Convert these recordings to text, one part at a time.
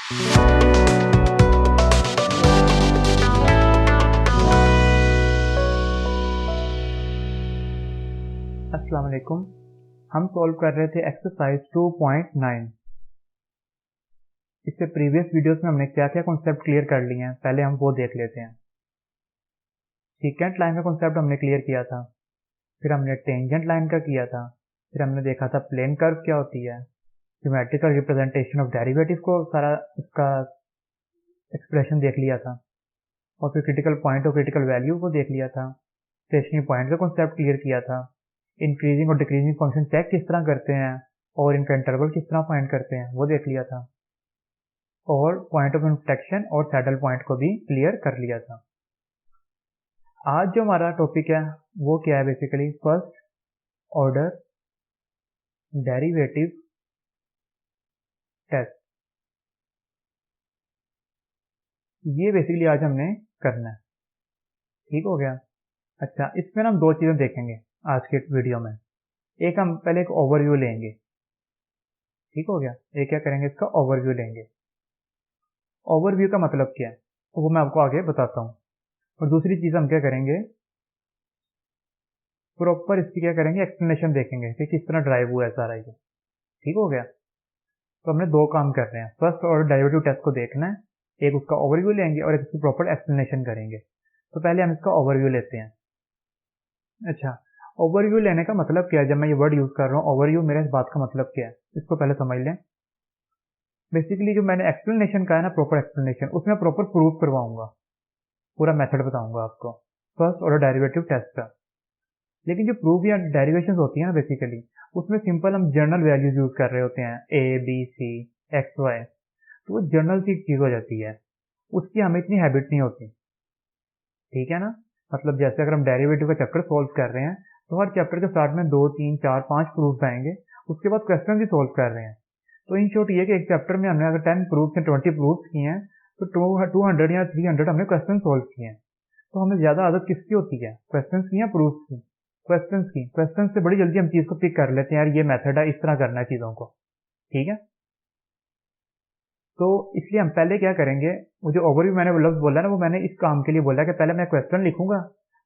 अस्सलाम वालेकुम। हम सॉल्व कर रहे थे एक्सरसाइज 2.9। इससे प्रीवियस वीडियोस में हमने क्या क्या कॉन्सेप्ट क्लियर कर लिए हैं, पहले हम वो देख लेते हैं। सीकेंट लाइन का कॉन्सेप्ट हमने क्लियर किया था, फिर हमने टेंजेंट लाइन का किया था, फिर हमने देखा था प्लेन कर्व क्या होती है, ज्योमेट्रिकल रिप्रेजेंटेशन ऑफ डेरिवेटिव को सारा उसका एक्सप्रेशन देख लिया था, और फिर क्रिटिकल पॉइंट और क्रिटिकल वैल्यू को देख लिया था। स्टेशनरी पॉइंट का कॉन्सेप्ट क्लियर किया था। इंक्रीजिंग और डिक्रीजिंग फंक्शन चेक किस तरह करते हैं और इनका इंटरवल किस तरह फाइंड करते हैं वो देख लिया था, और पॉइंट ऑफ इंफ्लेक्शन और सैडल पॉइंट को भी क्लियर कर लिया था। आज जो हमारा टॉपिक है वो क्या है, basically first order derivative test. ये बेसिकली आज हमने करना है, ठीक हो गया। अच्छा, इसमें हम दो चीजें देखेंगे आज के वीडियो में। एक हम पहले एक ओवरव्यू लेंगे, ठीक हो गया। एक क्या करेंगे, इसका ओवरव्यू लेंगे। ओवरव्यू का मतलब क्या है तो वो मैं आपको आगे बताता हूँ। और दूसरी चीज हम क्या करेंगे, प्रॉपर इसकी क्या करेंगे, एक्सप्लेनेशन देखेंगे कि किस तरह ड्राइव हुआ है सारा ये, ठीक हो गया। तो हमने दो काम कर रहे हैं, फर्स्ट ऑर्डर डेरिवेटिव टेस्ट को देखना है, एक उसका ओवरव्यू लेंगे और एक उसकी प्रॉपर एक्सप्लेनेशन करेंगे। तो पहले हम इसका ओवरव्यू लेते हैं। अच्छा, ओवरव्यू लेने का मतलब क्या है, जब मैं ये वर्ड यूज कर रहा हूँ ओवरव्यू, मेरे इस बात का मतलब क्या है इसको पहले समझ लें। बेसिकली जो मैंने एक्सप्लेनेशन कहा है ना, प्रॉपर एक्सप्लेनेशन, उसमें प्रॉपर प्रूफ करवाऊंगा, पूरा मेथड बताऊंगा आपको फर्स्ट ऑर्डर डेरिवेटिव टेस्ट का। लेकिन जो प्रूफ या डेरिवेशन होती है ना, बेसिकली उसमें सिंपल हम जर्नल वैल्यूज यूज कर रहे होते हैं, A B C X Y, तो वो जर्नल सी चीज हो जाती है, उसकी हमें इतनी हैबिट नहीं होती, ठीक है ना। मतलब जैसे अगर हम डेरिवेटिव का चैप्टर सोल्व कर रहे हैं तो हर चैप्टर के स्टार्ट में 2 3 4 5 प्रूफ आएंगे, उसके बाद क्वेश्चन भी सोल्व कर रहे हैं। तो इन शॉर्ट ये कि एक चैप्टर में हमने अगर 10 प्रूफ या 20 प्रूफ किए हैं तो 200 या 300 हमने क्वेश्चन सोल्व किए हैं। तो हमें ज्यादा आदत किसकी होती है, क्वेश्चन की या प्रूफ की? क्वेश्चन की। क्वेश्चन से बड़ी जल्दी हम चीज को पिक कर लेते हैं, यार ये मेथड है, इस तरह करना है चीजों को, ठीक है। तो इसलिए हम पहले क्या करेंगे, वो जो ओवरव्यू मैंने वो लफ्ज बोला ना, वो मैंने इस काम के लिए बोला कि पहले मैं क्वेश्चन लिखूंगा,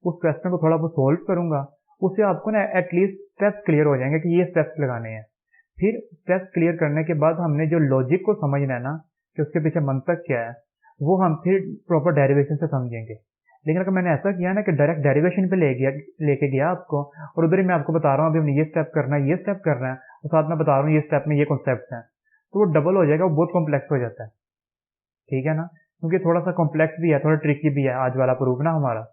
उस क्वेश्चन को थोड़ा बहुत सोल्व करूंगा, उससे आपको ना एटलीस्ट स्टेप्स क्लियर हो जाएंगे कि ये स्टेप्स लगाने हैं। फिर स्टेप्स क्लियर करने के बाद हमने जो लॉजिक को समझना है ना, कि उसके पीछे मंतक क्या है, वो हम फिर प्रॉपर डेरिवेशन से समझेंगे। लेकिन अगर मैंने ऐसा किया ना कि डायरेक्ट डेरिवेशन पे लेके गया आपको, और उधर ही मैं आपको बता रहा हूँ अभी हमने ये स्टेप करना है, ये स्टेप करना है, और साथ में बता रहा हूँ ये स्टेप में ये कॉन्सेप्ट है, तो वो डबल हो जाएगा, वो बहुत कॉम्प्लेक्स हो जाता है, ठीक है ना। क्योंकि थोड़ा सा कॉम्प्लेक्स भी है, थोड़ा ट्रिकी भी है आज वाला प्रूफ ना हमारा।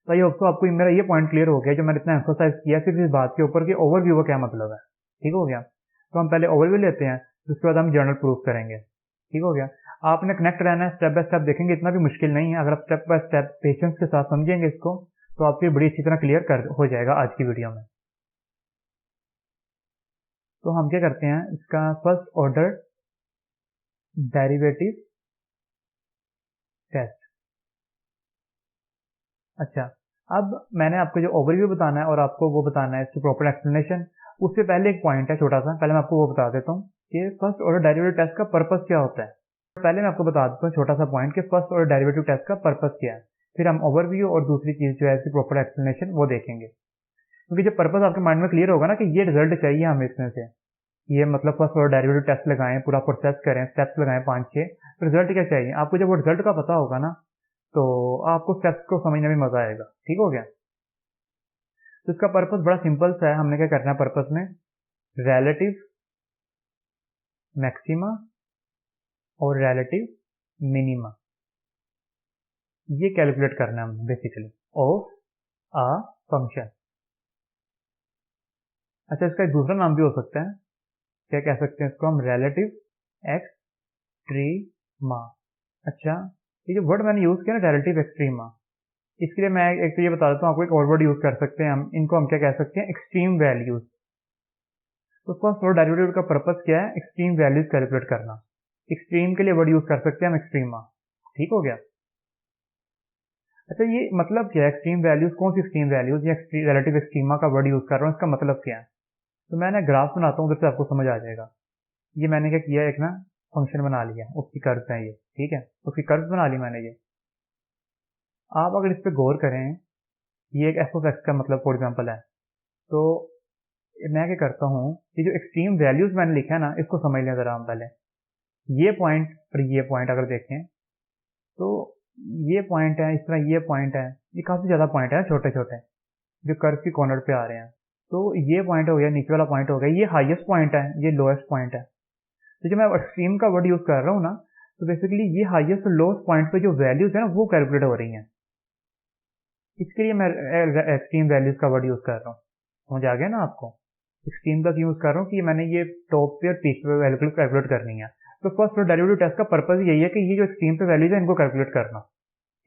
तो आई होप तो आपको मेरा ये पॉइंट क्लियर हो गया, जो मैंने इतना एम्फोसाइज किया सिर्फ इस बात के ऊपर कि ओवरव्यू का क्या मतलब है, ठीक हो गया। तो हम पहले ओवरव्यू लेते हैं, उसके बाद हम जर्नल प्रूफ करेंगे, ठीक हो गया। आपने कनेक्ट रहना है, स्टेप बाय स्टेप देखेंगे, इतना भी मुश्किल नहीं है। अगर आप स्टेप बाय स्टेप पेशेंस के साथ समझेंगे इसको, तो आपकी बड़ी अच्छी तरह क्लियर हो जाएगा आज की वीडियो में। तो हम क्या करते हैं, इसका फर्स्ट ऑर्डर डेरिवेटिव टेस्ट। अच्छा, अब मैंने आपको जो ओवरव्यू बताना है और आपको वो बताना है इसकी प्रॉपर एक्सप्लेनेशन, उससे पहले एक पॉइंट है छोटा सा, पहले मैं आपको वो बता देता हूँ कि फर्स्ट ऑर्डर डेरिवेटिव टेस्ट का पर्पस क्या होता है। पहले मैं आपको बता देता हूँ छोटा सा पॉइंट कि फर्स्ट ऑर्डर डेरिवेटिव टेस्ट का पर्पस क्या है, फिर हम ओवरव्यू और दूसरी चीज जो है इसकी प्रॉपर एक्सप्लेनेशन वो देखेंगे। क्योंकि जब पर्पस आपके माइंड में क्लियर होगा ना कि ये रिजल्ट चाहिए हमें इसमें से, ये मतलब फर्स्ट ऑर्डर डेरिवेटिव टेस्ट लगाएं, पूरा प्रोसेस करें, स्टेप्स लगाएं 5-6, तो रिजल्ट क्या चाहिए आपको, जब वो रिजल्ट का पता होगा ना तो आपको स्टेप्स को समझने में मजा आएगा, ठीक हो गया। तो इसका पर्पस बड़ा सिंपल सा है, हमने क्या करना है पर्पस में, रिलेटिव मैक्सिमा और रिलेटिव मिनिमा ये कैलकुलेट करना है हमने बेसिकली ऑफ अ फंक्शन। अच्छा, इसका एक दूसरा नाम भी हो सकता है, क्या कह सकते हैं इसको हम, रिलेटिव एक्सट्रीमा। अच्छा, ये जो वर्ड मैंने यूज किया ना रिलेटिव एक्सट्रीमा, इसके लिए मैं एक तो ये बता देता हूँ आपको, एक और वर्ड यूज कर सकते हैं हम, इनको हम क्या कह सकते हैं, एक्सट्रीम वैल्यूज। तो फर्स्ट ऑर्डर डेरिवेटिव का पर्पस क्या है, एक्सट्रीम वैल्यूज कैलकुलेट करना। एक्सट्रीम के लिए वर्ड यूज कर सकते हैं हम एक्सट्रीमा, ठीक हो गया। अच्छा, ये मतलब क्या है एक्सट्रीम वैल्यूज, कौन सी एक्सट्रीम वैल्यूज या रिलेटिव एक्सट्रीमा का वर्ड यूज कर रहा हूँ, इसका मतलब क्या है। तो मैं ना ग्राफ बनाता हूँ, उधर से आपको समझ आ जाएगा। ये मैंने क्या किया, एक ना फंक्शन बना लिया, उसकी कर्व्स हैं ये, ठीक है, उसकी कर्व्स बना ली मैंने ये। आप अगर इस पर गौर करें, ये एक एफ ऑफ एक्स का मतलब फॉर एग्जाम्पल है, तो मैं क्या करता हूँ, ये जो एक्सट्रीम वैल्यूज मैंने लिखा है ना, इसको समझ लें ज़रा हम पहले। ये पॉइंट और ये पॉइंट अगर देखें तो ये पॉइंट है, इस तरह ये पॉइंट है, ये काफ़ी ज़्यादा पॉइंट है छोटे छोटे जो कर्व की कॉर्नर पे आ रहे हैं। तो ये पॉइंट हो गया, नीचे वाला पॉइंट हो गया, ये हाईएस्ट पॉइंट है, ये लोएस्ट पॉइंट है। तो जब मैं एक्सट्रीम का वर्ड यूज़ कर रहा हूँ ना, तो बेसिकली ये हाईएस्ट और लोएस्ट पॉइंट पे जो वैल्यूज है ना वो कैलकुलेट हो रही हैं। इसके लिए मैं एक्सट्रीम वैल्यूज का वर्ड यूज़ कर रहा हूँ। समझ आ गया ना आपको? एक्सट्रीम का यूज़ कर रहा हूँ कि मैंने ये टॉप पे और पीक पे वैल्यू कैलकुलेट करनी है। तो फर्स्ट और डेरिवेटिव टेस्ट का पर्पज यही है कि ये जो एक्सट्रीम पे वैल्यूज है इनको कैलकुलेट करना।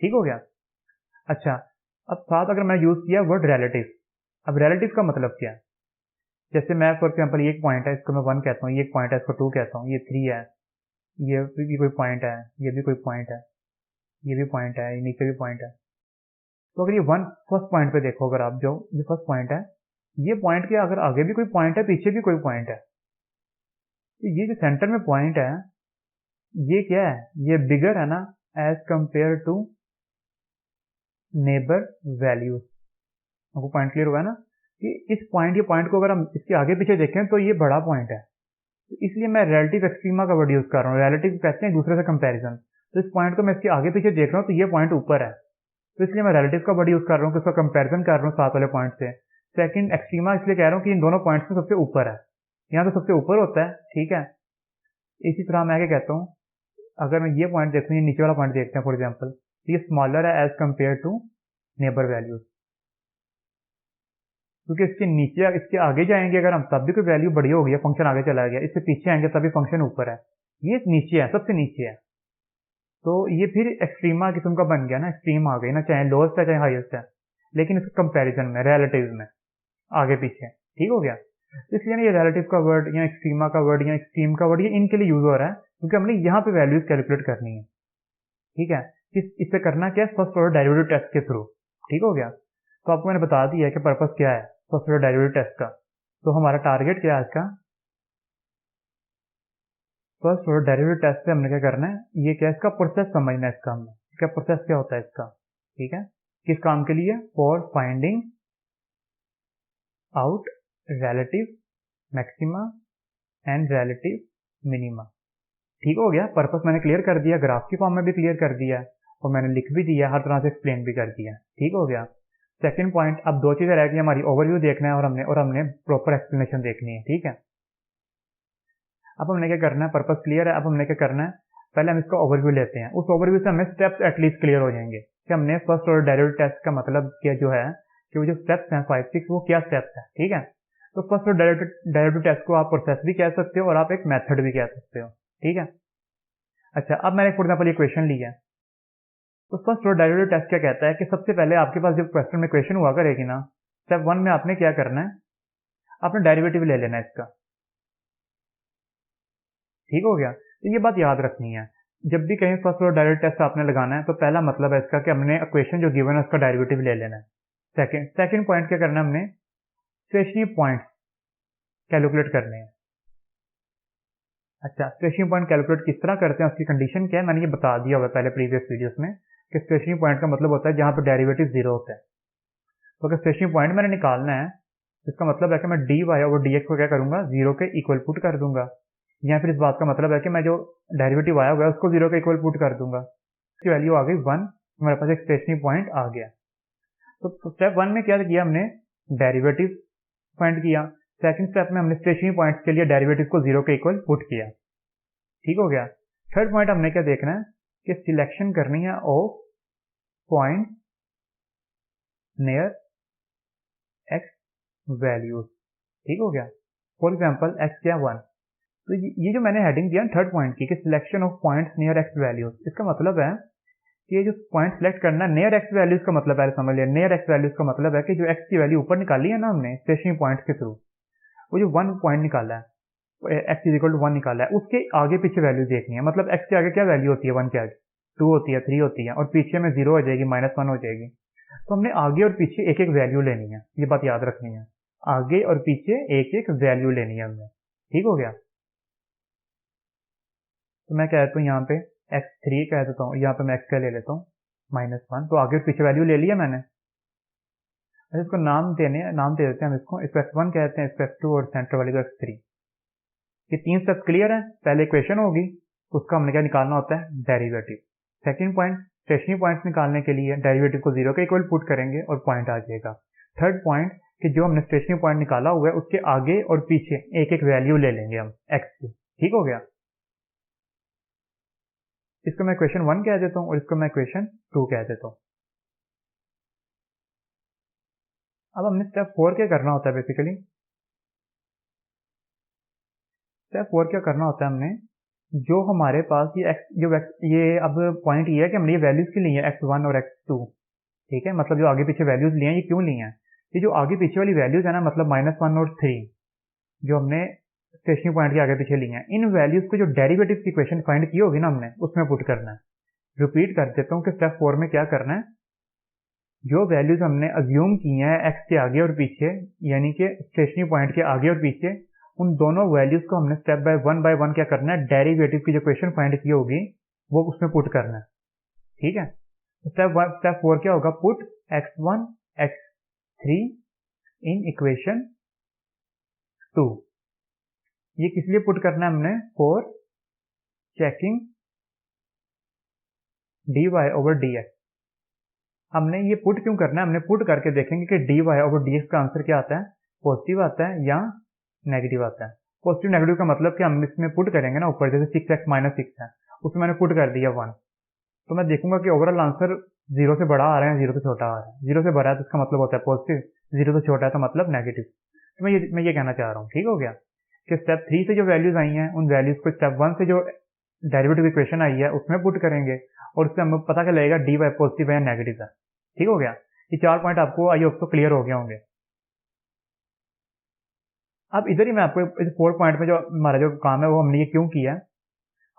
ठीक हो गया? अच्छा, अब साथ अगर मैं यूज़ किया वर्ड रिलेटिव। अब रिलेटिव का मतलब क्या है? जैसे मैं फॉर एग्जाम्पल ये एक पॉइंट है, इसको मैं 1 कहता हूँ, ये एक पॉइंट है, इसको 2 कहता हूँ, ये 3 है, ये भी कोई पॉइंट है, ये भी कोई पॉइंट है, ये भी पॉइंट है, ये नीचे भी पॉइंट है। तो अगर ये फर्स्ट पॉइंट पे देखो, अगर आप जो ये फर्स्ट पॉइंट है, ये पॉइंट के अगर आगे भी कोई पॉइंट है, पीछे भी कोई पॉइंट है, तो ये जो सेंटर में पॉइंट है, ये क्या है? ये बिगर है ना as compare to neighbour values. आपको पॉइंट क्लियर हुआ है ना कि इस पॉइंट को अगर हम इसके आगे पीछे देखें तो ये बड़ा पॉइंट है। तो इसलिए मैं रिलेटिव एक्सट्रीमा का वर्ड यूज कर रहा हूँ। रिलेटिव कहते हैं दूसरे से कंपैरिजन। तो इस पॉइंट को मैं इसके आगे पीछे देख रहा हूँ तो ये पॉइंट ऊपर है, तो इसलिए मैं रिलेटिव का वर्ड यूज कर रहा हूँ कि उसका कंपैरिजन कर रहा हूँ साथ वाले पॉइंट से। सेकंड एक्सट्रीमा इसलिए कह रहा हूँ कि इन दोनों पॉइंट्स में सबसे ऊपर है, यहाँ तो सबसे ऊपर होता है, ठीक है। इसी तरह मैं क्या कहता हूँ, अगर मैं ये पॉइंट देखूँ, ये नीचे वाला पॉइंट देखते हैं फॉर एग्जाम्पल, ये स्मॉलर है as compare to neighbour values, क्योंकि इसके नीचे इसके आगे जाएंगे अगर हम तब भी कोई वैल्यू बड़ी हो गई है, फंक्शन आगे चला गया, इससे पीछे आएंगे तभी फंक्शन ऊपर है, ये नीचे है, सबसे नीचे है। तो ये फिर एक्सट्रीमा किस्म का बन गया ना, एक्सट्रीम आ गई ना, चाहे लोएस्ट है चाहे हाईएस्ट है, लेकिन इसके कंपैरिजन में रिलेटिव में आगे पीछे, ठीक हो गया। तो इसलिए ये रिलेटिव का वर्ड या एक्सट्रीमा का वर्ड या एक्सट्रीम का वर्ड ये इनके लिए यूज हो रहा है क्योंकि हमने यहाँ पे वैल्यूज कैलकुलेट करनी है, ठीक है। इससे करना क्या है? फर्स्ट ऑर्डर डेरिवेटिव टेस्ट के थ्रू, ठीक हो गया। तो आपको मैंने बता दिया है कि पर्पस क्या है फर्स्ट ऑर्डर डेरिवेटिव टेस्ट का। तो हमारा टारगेट क्या है आज का? फर्स्ट ऑर्डर डेरिवेटिव टेस्ट से हमने क्या करना है, ये क्या इसका प्रोसेस समझना है, इसका हमने क्या प्रोसेस क्या होता है इसका, ठीक है। किस काम के लिए? For finding out relative maxima and relative minima, ठीक हो गया। पर्पस मैंने क्लियर कर दिया, ग्राफ की फॉर्म में भी क्लियर कर दिया और मैंने लिख भी दिया, हर तरह से एक्सप्लेन भी कर दिया, ठीक हो गया। सेकंड पॉइंट, अब दो चीजें रह गई हमारी, ओवरव्यू देखना है और हमने प्रॉपर एक्सप्लेनेशन देखनी है, ठीक है। अब हमने क्या करना है, पर्पस क्लियर है। अब हमने क्या करना है, पहले हम इसका ओवरव्यू लेते हैं, उस ओवरव्यू से हमें स्टेप्स एटलीस्ट क्लियर हो जाएंगे कि हमने फर्स्ट ऑर्डर डेरिवेटिव टेस्ट का मतलब क्या जो है कि वो जो स्टेप्स हैं 5, 6 वो क्या स्टेप्स है, ठीक है। तो फर्स्ट ऑर्डर डेरिवेटिव टेस्ट को आप प्रोसेस भी कह सकते हो और आप एक मेथड भी कह सकते हो, ठीक है। अच्छा, अब मैंने फॉर एग्जाम्पल ये क्वेश्चन लिया, तो फर्स्ट ऑर्डर डेरिवेटिव टेस्ट क्या कहता है कि सबसे पहले आपके पास जब क्वेश्चन में क्वेश्चन हुआ करेगी ना, स्टेप 1 में आपने क्या करना है, आपने डेरिवेटिव ले लेना है इसका, ठीक हो गया। तो ये बात याद रखनी है, जब भी कहीं फर्स्ट ऑर्डर डेरिवेटिव टेस्ट आपने लगाना है तो पहला मतलब है इसका कि हमने क्वेश्चन जो गिवन है उसका डेरिवेटिव ले लेना है। सेकंड पॉइंट क्या करना है, हमने स्टेशनरी पॉइंट्स कैलकुलेट करने हैं। अच्छा, स्टेशनरी पॉइंट कैलकुलेट किस तरह करते हैं, उसकी कंडीशन क्या है, मैंने ये बता दिया हुआ पहले प्रीवियस वीडियोस में कि स्टेशनरी पॉइंट का मतलब होता है जहां पर डेरिवेटिव 0 होता है। तो अगर स्टेशनरी पॉइंट मैंने निकालना है, इसका मतलब है कि मैं डी वाई और डी एक्स को क्या करूंगा, 0 के इक्वल पुट कर दूंगा, या फिर इस बात का मतलब है कि मैं जो डेरिवेटिव आया हुआ है उसको 0 के इक्वल पुट कर दूंगा, इसकी वैल्यू आ गई 1, हमारे पास एक स्टेशनरी पॉइंट आ गया। तो स्टेप 1 में क्या किया, हमने डेरिवेटिव फाइंड किया। सेकंड स्टेप में हमने स्टेशनरी पॉइंट्स के लिए डेरिवेटिव को 0 के इक्वल पुट किया, ठीक हो गया। थर्ड पॉइंट हमने क्या देखना है कि सिलेक्शन करनी है of point near x values, ठीक हो गया। फॉर एग्जाम्पल एक्स क्या 1, तो ये जो मैंने हेडिंग दिया थर्ड पॉइंट की कि selection of points near x values, इसका मतलब है कि ये जो पॉइंट सेलेक्ट करना है नियर एक्स वैल्यूज का मतलब है, समझ लिया, नियर एक्स वैल्यूज का मतलब है कि जो एक्स की वैल्यू ऊपर निकाली है ना हमने स्टेशनरी पॉइंट्स के थ्रू, वो जो 1 पॉइंट निकाला है, एक्स इज इक्वल टू 1 निकाला है, उसके आगे पीछे वैल्यू देखनी है। मतलब एक्स के आगे क्या वैल्यू होती है, 1 के आगे 2 होती है, 3 होती है, और पीछे में 0 हो जाएगी, -1 हो जाएगी। तो हमने आगे और पीछे एक एक वैल्यू लेनी है, ये बात याद रखनी है, आगे और पीछे एक एक वैल्यू लेनी है हमने, ठीक हो गया। तो मैं कह देता हूँ यहाँ पे x3 कह देता हूँ, यहाँ पे मैं x का ले लेता हूँ -1, तो आगे पीछे वैल्यू ले लिया मैंने। अच्छा इसको नाम दे देते हैं हम इसको x1 कहते हैं, इसको x2 और सेंटर वाले को x3। ये 3 स्टेप्स क्लियर है। पहले इक्वेशन होगी, उसका हमने क्या निकालना होता है, derivative. Second point, stationary points निकालने के लिए डेरिवेटिव को 0 के इक्वल पुट करेंगे और पॉइंट आ जाएगा। थर्ड पॉइंट कि जो हमने स्टेशनरी पॉइंट निकाला हुआ है उसके आगे और पीछे एक एक वैल्यू ले लेंगे हम x की। ठीक हो गया। इसको मैं इक्वेशन 1 कह देता हूँ और इसको मैं इक्वेशन 2 कह देता हूँ। अब हमने स्टेप 4 क्या करना होता है, बेसिकली स्टेप 4 क्या करना होता है, हमने जो हमारे पास ये अब पॉइंट ये है कि हमने ये वैल्यूज क्यों ली है x1 और x2। ठीक है, मतलब जो आगे पीछे वैल्यूज लिए हैं ये क्यों लिए हैं, ये जो आगे पीछे वाली वैल्यूज है ना, मतलब -1 और 3 जो हमने स्टेशनरी पॉइंट के आगे पीछे लिए हैं, इन वैल्यूज को जो डेरिवेटिव की इक्वेशन फाइंड की होगी ना हमने, उसमें पुट करना है। रिपीट कर देता हूँ कि स्टेप 4 में क्या करना है, जो वैल्यूज हमने अज्यूम की हैं x के आगे और पीछे, यानी कि स्टेशनरी पॉइंट के आगे और पीछे, उन दोनों वैल्यूज को हमने स्टेप बाय वन क्या करना है, डेरिवेटिव की जो इक्वेशन फाइंड की होगी वो उसमें पुट करना है। ठीक है, स्टेप 4 क्या होगा, put x1 x3 in equation 2। ये किस लिए पुट करना है हमने, फॉर चेकिंग dy/dx। हमने ये पुट क्यों करना है, हमने पुट करके देखेंगे कि dy/dx का आंसर क्या आता है, पॉजिटिव आता है या नेगेटिव आता है। पॉजिटिव नेगेटिव का मतलब कि हम इसमें पुट करेंगे ना, ऊपर जैसे 6x - 6 है, उसमें मैंने पुट कर दिया 1, तो मैं देखूंगा कि ओवरऑल आंसर 0 से बड़ा आ रहा है, 0 से छोटा आ रहा है। 0 से बड़ा है तो इसका मतलब होता है पॉजिटिव, 0 से छोटा है तो मतलब नेगेटिव। तो मैं ये कहना चाह रहा हूँ। ठीक हो गया कि स्टेप 3 से जो वैल्यूज आई हैं उन वैल्यूज को स्टेप 1 से जो डेरिवेटिव इक्वेशन आई है उसमें पुट करेंगे और उससे हमें पता क्या लगेगा dy पॉजिटिव है या नेगेटिव है। ठीक हो गया, ये 4 पॉइंट आपको आई होप तो क्लियर हो गए होंगे। अब इधर ही मैं आपको इस 4 पॉइंट में जो हमारा जो काम है वो हमने ये क्यों किया है,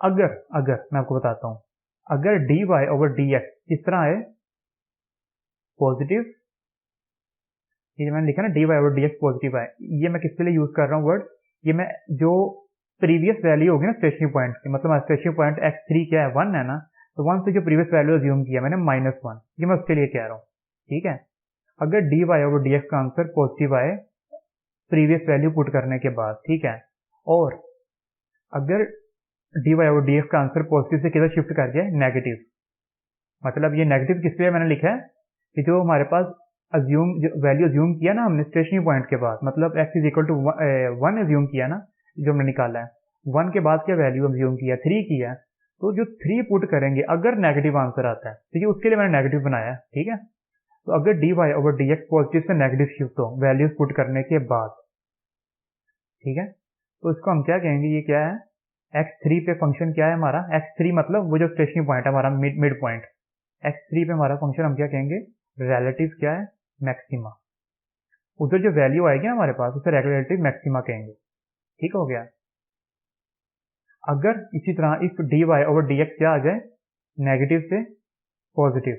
अगर मैं आपको बताता हूं, अगर dy/dx किस तरह है, पॉजिटिव, ये मैंने लिखा ना dy/dx पॉजिटिव है, ये मैं किसके लिए यूज कर रहा हूँ वर्ड, ये मैं जो प्रीवियस वैल्यू होगी ना स्टेशनरी पॉइंट की, मतलब स्टेशनरी पॉइंट x3 क्या है, 1 है ना, तो 1 से जो प्रीवियस वैल्यू अज्यूम किया मैंने -1, ये मैं उसके लिए कह रहा हूँ। ठीक है, अगर dy/dx का आंसर पॉजिटिव आए प्रीवियस वैल्यू पुट करने के बाद, ठीक है, और अगर dy/dx का आंसर पॉजिटिव से किधर शिफ्ट कर जाए, नेगेटिव, मतलब ये नेगेटिव किस लिए मैंने लिखा है कि जो हमारे पास वैल्यू अज्यूम किया ना हमने स्टेशनरी पॉइंट के बाद, मतलब x = 1 अज्यूम किया ना, जो हमने निकाला है, 1 के बाद क्या वैल्यू अज्यूम किया, 3 किया, तो जो 3 पुट करेंगे अगर नेगेटिव आंसर आता है, तो ये उसके लिए मैंने नेगेटिव बनाया। ठीक है, तो अगर dy/dx पॉजिटिव से नेगेटिव शिफ्ट हो वैल्यूज पुट करने के बाद, ठीक है, तो इसको हम क्या कहेंगे, ये क्या है, x3 पे फंक्शन क्या है हमारा, x3 मतलब वो जो स्टेशनरी पॉइंट है हमारा, मिड पॉइंट, x3 पे हमारा फंक्शन हम क्या कहेंगे, रिलेटिव क्या है, मैक्सिमा। उधर जो वैल्यू आएगी ना हमारे पास उसे रिलेटिव मैक्सिमा कहेंगे। ठीक हो गया, अगर इसी तरह इस dy/dx क्या आ जाए, नेगेटिव से पॉजिटिव,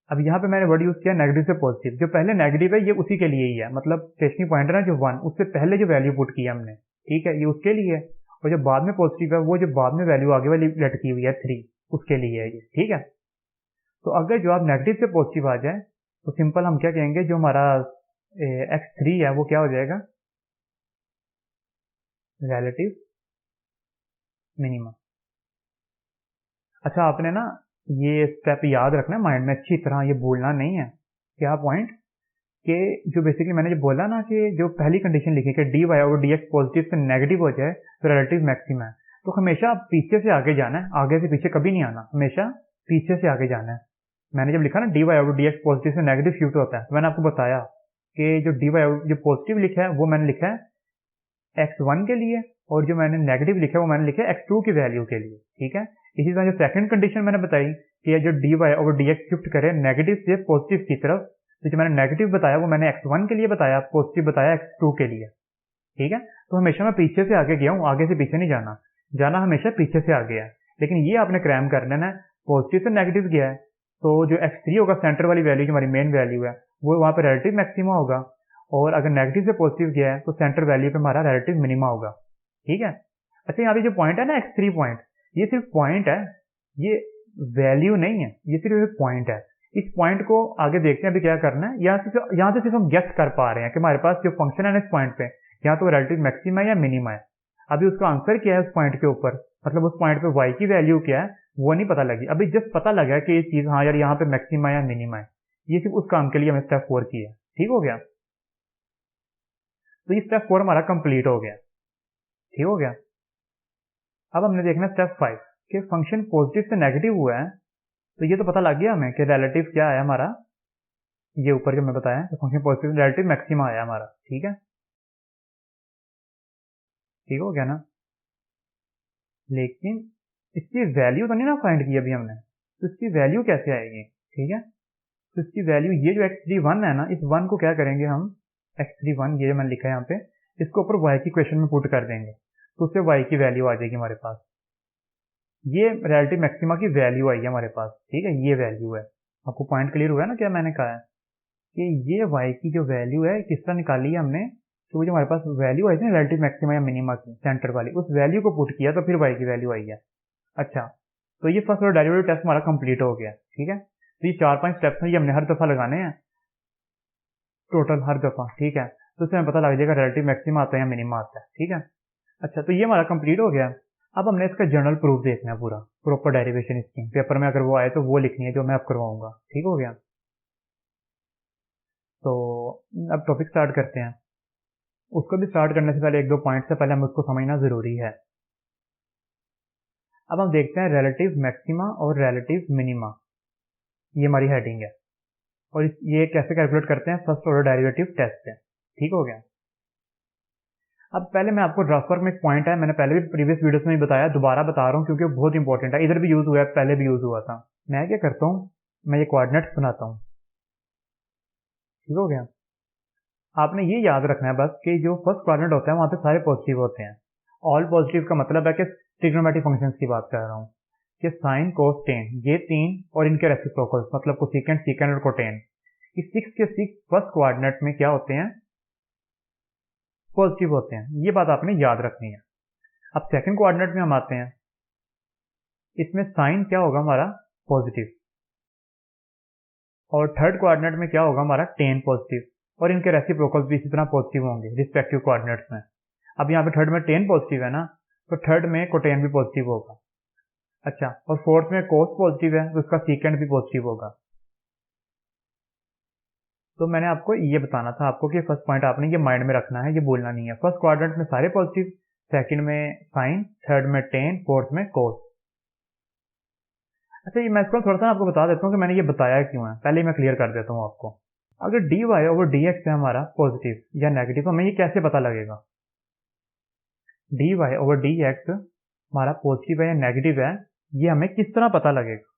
अब यहाँ पे मैंने वर्ड यूज किया नेगेटिव से पॉजिटिव, जो पहले नेगेटिव है ये उसी के लिए ही है, मतलब स्टेशनरी पॉइंट है ना जो 1, उससे पहले जो वैल्यू पुट किया हमने, ठीक है, ये उसके लिए है, और जो बाद में पॉजिटिव है वो जो बाद में वैल्यू आगे वाली लटकी हुई है 3, उसके लिए है ये। ठीक है, तो अगर जवाब नेगेटिव से पॉजिटिव आ जाए तो सिंपल हम क्या कहेंगे, जो हमारा x3 है वो क्या हो जाएगा, रिलेटिव मिनिमम। अच्छा आपने ना ये स्टेप याद रखना है माइंड में अच्छी तरह, ये भूलना नहीं है। क्या पॉइंट कि जो बेसिकली मैंने जो बोला ना कि जो पहली कंडीशन लिखी कि dy/dx पॉजिटिव से नेगेटिव हो जाए तो रिलेटिव मैक्सिमा है, तो हमेशा पीछे से आगे जाना है, आगे से पीछे कभी नहीं आना, हमेशा पीछे से आगे जाना है। मैंने जब लिखा ना dy/dx पॉजिटिव से नेगेटिव शिफ्ट होता है, तो मैंने आपको बताया कि जो जो पॉजिटिव लिखा है वो मैंने लिखा है x1 के लिए, और जो मैंने नेगेटिव लिखा है वो मैंने लिखा है x2 की वैल्यू के लिए। ठीक है, इसी तरह जो सेकंड कंडीशन मैंने बताई कि जो dy/dx शिफ्ट करे नेगेटिव से पॉजिटिव की तरफ, तो जो मैंने नेगेटिव बताया वो मैंने x1 के लिए बताया, पॉजिटिव बताया x2 के लिए। ठीक है, तो हमेशा मैं पीछे से आगे गया हूँ, आगे से पीछे नहीं जाना, जाना हमेशा पीछे से आगे है। लेकिन ये आपने क्रैम कर लेना है, पॉजिटिव से नेगेटिव गया है तो जो x3 होगा सेंटर वाली वैल्यू जो हमारी मेन वैल्यू है वो वहां पर रिलेटिव मैक्सिमा होगा, और अगर नेगेटिव से पॉजिटिव गया है तो सेंटर वैल्यू पे हमारा रिलेटिव मिनिमा होगा। ठीक है, अच्छा यहाँ पे जो पॉइंट है ना x3 पॉइंट, ये सिर्फ पॉइंट है, ये वैल्यू नहीं है, ये सिर्फ एक पॉइंट है। इस पॉइंट को आगे देखते हैं अभी क्या करना है। यहाँ से सिर्फ हम गेस कर पा रहे हैं कि हमारे पास जो फंक्शन है ना इस पॉइंट पे, यहाँ तो रिलेटिव मैक्सिमा है या मिनिमा है। अभी उसका आंसर क्या है उस पॉइंट के ऊपर, मतलब उस पॉइंट पे y की वैल्यू क्या है वो नहीं पता लगी। अभी जस्ट पता लगा कि ये चीज हाँ यार यहाँ पे मैक्सिमा या मिनिमा है। ये सिर्फ उस काम के लिए हमें स्टेप 4 की है। ठीक हो गया, तो ये स्टेप 4 हमारा कंप्लीट हो गया। ठीक हो गया, अब हमने देखना स्टेप 5 कि फंक्शन पॉजिटिव से नेगेटिव हुआ है, तो ये तो पता लग गया हमें कि रिलेटिव क्या है हमारा, ये ऊपर जो मैं बताया तो फंक्शन पॉजिटिव रिलेटिव मैक्सिमा आया हमारा। ठीक है, ठीक हो गया ना। लेकिन इसकी वैल्यू तो नहीं ना फाइंड की अभी हमने, तो इसकी वैल्यू कैसे आएगी। ठीक है, तो इसकी वैल्यू ये जो x31 है ना, इस 1 को क्या करेंगे हम, x31 ये मैंने लिखा है यहाँ पे, इसको ऊपर y की इक्वेशन में पुट कर देंगे, तो उससे y की वैल्यू आ जाएगी हमारे पास। ये रिलेटिव मैक्सिमा की वैल्यू आई है हमारे पास। ठीक है, ये वैल्यू है। आपको पॉइंट क्लियर हुआ है ना क्या मैंने कहा है कि ये y की जो वैल्यू है किस तरह निकाली है हमने, तो वो जो हमारे पास वैल्यू आई थी ना रिलेटिव मैक्सिमा या मिनिमा की सेंटर वाली, उस वैल्यू को पुट किया तो फिर y की वैल्यू आई है। अच्छा, तो ये फर्स्ट ऑर्डर डेरिवेटिव टेस्ट हमारा कंप्लीट हो गया। ठीक है, तो ये 4-5 स्टेप्स हैं, ये हमने हर दफा लगाने हैं टोटल, हर दफा। ठीक है, तो इससे हमें पता लग जाएगा रिलेटिव मैक्सिमा आता है या मिनिमा आता है। ठीक है, अच्छा तो ये हमारा कंप्लीट हो गया। अब हमने इसका जनरल प्रूफ देखना है, पूरा प्रॉपर डेरिवेशन इसकी पेपर में अगर वो आए तो वो लिखनी है जो मैं अब करवाऊंगा। ठीक हो गया, तो अब टॉपिक स्टार्ट करते हैं। उसको भी स्टार्ट करने से पहले एक दो पॉइंट से पहले हमें उसको समझना जरूरी है। अब हम देखते हैं रिलेटिव मैक्सिमा और रिलेटिव मिनिमा, ये हमारी हेडिंग है, और ये कैसे कैलकुलेट करते हैं फर्स्ट ऑर्डर डेरिवेटिव टेस्ट से। ठीक हो गया, अब पहले मैं आपको ड्राफ्ट वर्क में एक पॉइंट है, मैंने पहले भी प्रीवियस वीडियोस में भी बताया, दोबारा बता रहा हूँ क्योंकि बहुत इंपॉर्टेंट है, इधर भी यूज हुआ है, पहले भी यूज हुआ था। मैं क्या करता हूँ, मैं ये कोऑर्डिनेट्स बनाता हूँ। ठीक हो गया, आपने ये याद रखना है बस कि जो फर्स्ट क्वाड्रेंट होता है वहां पे सारे पॉजिटिव होते हैं। ऑल पॉजिटिव का मतलब है कि ट्रिग्नोमेट्रिक फंक्शंस की बात कर रहा हूँ कि साइन कोस टेन ये तीन और इनके रेसिप्रोकल्स मतलब कोसेकेंट सीकेंट और कोटेन, इस 6 के 6 फर्स्ट क्वाड्रेंट में क्या होते हैं, पॉजिटिव होते हैं। ये बात आपने याद रखनी है। अब सेकंड क्वाड्रेंट में हम आते हैं, इसमें साइन क्या होगा हमारा, पॉजिटिव, और थर्ड क्वाड्रेंट में क्या होगा हमारा, टेन पॉजिटिव, और इनके रेसिप्रोकल्स भी इसी तरह पॉजिटिव होंगे रिस्पेक्टिव कोऑर्डिनेट्स में। अब यहाँ पे थर्ड में टेन पॉजिटिव है ना, तो थर्ड में कोटेन भी पॉजिटिव होगा। अच्छा, और फोर्थ में कोस पॉजिटिव है तो उसका सीकेंट भी पॉजिटिव होगा। तो मैंने आपको ये बताना था आपको कि फर्स्ट पॉइंट आपने ये माइंड में रखना है, ये बोलना नहीं है। फर्स्ट क्वाड्रेंट में सारे पॉजिटिव, सेकंड में साइन, थर्ड में टेन, फोर्थ में कोस। अच्छा, ये मैं इसको थोड़ा सा आपको बता देता हूँ कि मैंने ये बताया क्यों है, पहले मैं क्लियर कर देता हूँ आपको। अगर dy ओवर dx है हमारा पॉजिटिव या नेगेटिव, तो हमें ये कैसे पता लगेगा, dy ओवर dx हमारा पॉजिटिव है या नेगेटिव है, ये हमें किस तरह पता लगेगा।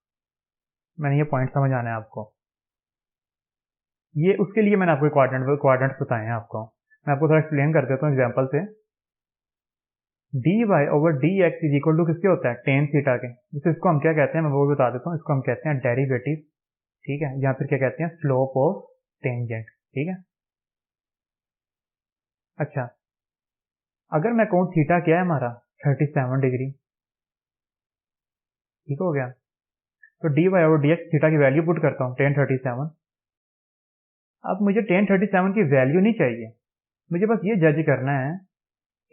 मैंने ये पॉइंट समझ आना है आपको, ये उसके लिए मैंने आपको क्वाड्रेंट्स बताए हैं आपको। मैं आपको थोड़ा एक्सप्लेन कर देता हूँ एग्जाम्पल से। dy over dx is equal to किसके होता है, टेन थीटा के। तो इसको हम क्या कहते हैं मैं वो बता देता हूँ, इसको हम कहते हैं डेरिवेटिव। ठीक है, या फिर क्या कहते हैं, स्लोप ऑफ टेंजेंट। ठीक है, अच्छा अगर मैं कहूँ थीटा क्या है हमारा, 37 डिग्री। ठीक हो गया, तो dy ओवर dx थीटा की वैल्यू पुट करता हूँ 1037। अब मुझे 1037 की वैल्यू नहीं चाहिए, मुझे बस ये जज करना है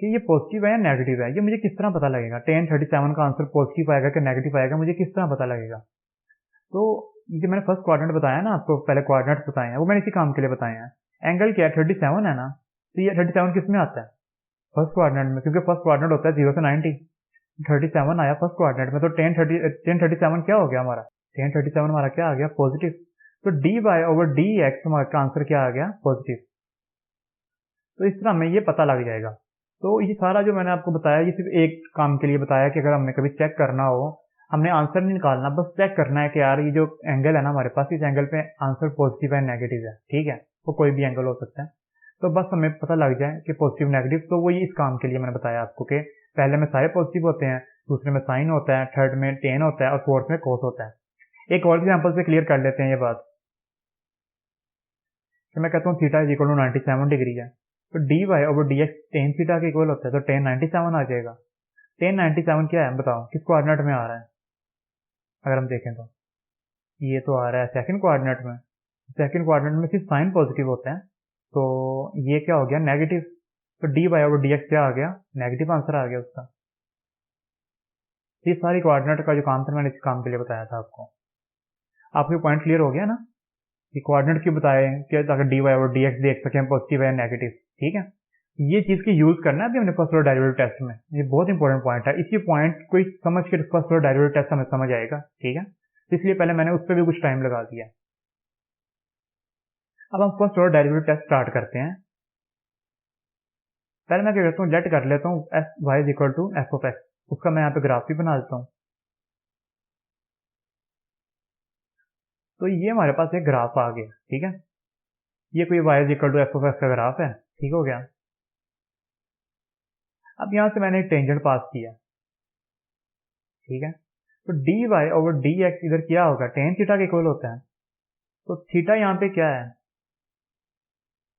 कि ये पॉजिटिव है या नेगेटिव है। ये मुझे किस तरह पता लगेगा, 1037 का आंसर पॉजिटिव आएगा कि नेगेटिव आएगा, मुझे किस तरह पता लगेगा। तो ये मैंने फर्स्ट क्वाड्रेंट बताया ना आपको, पहले क्वाड्रेंट्स बताए हैं वो मैंने इसी काम के लिए बताए हैं। एंगल क्या है, 37 है ना, तो ये 37 किस में आता है, फर्स्ट क्वाड्रेंट में, क्योंकि फर्स्ट क्वाड्रेंट होता है 0 से 90। 37 आया फर्स्ट क्वाड्रेंट में, तो 1037 क्या हो गया हमारा, 1037 हमारा क्या आ गया, पॉजिटिव। तो dy ओवर dx हमारा आंसर क्या आ गया, पॉजिटिव। तो इस तरह हमें ये पता लग जाएगा। तो ये सारा जो मैंने आपको बताया ये सिर्फ एक काम के लिए बताया कि अगर हमने कभी चेक करना हो, हमने आंसर नहीं निकालना, बस चेक करना है कि यार ये जो एंगल है ना हमारे पास, इस एंगल पे आंसर पॉजिटिव है नेगेटिव है। ठीक है, वो कोई भी एंगल हो सकता है, तो बस हमें पता लग जाए कि पॉजिटिव नेगेटिव। तो वो ये इस काम के लिए मैंने बताया आपको कि पहले में सारे पॉजिटिव होते हैं, दूसरे में साइन होता है, थर्ड में टेन होता है और फोर्थ में कोस होता है। एक और एग्जाम्पल से क्लियर कर लेते हैं ये बात कि मैं कहता हूँ theta is equal to 97 degree है, तो dy over dx tan theta के इक्वल होता है, तो टेन 97 आ जाएगा। tan 97 क्या है बताओ, किस कोऑर्डिनेट में आ रहा है? अगर हम देखें तो ये तो आ रहा है सेकंड कोऑर्डिनेट में। सेकंड कोऑर्डिनेट में सिर्फ साइन पॉजिटिव होता है, तो ये क्या हो गया, नेगेटिव। तो dy ओवर dx क्या आ गया, नेगेटिव आंसर आ गया उसका। ये सारी कोऑर्डिनेट का जो काम था मैंने इस काम के लिए बताया था आपको। आपको पॉइंट क्लियर हो गया ना कि कोऑर्डिनेट क्यों बताए कि अगर dy ओवर dx देख सकें पॉजिटिव है नेगेटिव। ठीक है, ये चीज की यूज करना है अभी हमने फर्स्ट ऑर्डर डेरिवेटिव टेस्ट में। ये बहुत इंपॉर्टेंट पॉइंट है, इसी पॉइंट को समझ के फर्स्ट ऑर्डर डेरिवेटिव टेस्ट हमें समझ आएगा। ठीक है, इसलिए पहले मैंने उस पर भी कुछ टाइम लगा दिया। अब हम first order derivative test start करते हैं। पहले मैं क्या करता हूँ, लेट कर लेता हूँ f y is equal to f of x. उसका मैं यहाँ पे ग्राफ भी बना देता हूँ। तो ये हमारे पास एक ग्राफ आ गया। ठीक है, ये कोई y is equal to f of x का ग्राफ है। ठीक हो गया। अब यहां से मैंने एक टेंजेंट पास किया। ठीक है, तो d y over d x इधर क्या होगा, टेन थीटा के इक्वल होता है। तो थीटा यहाँ पे क्या है,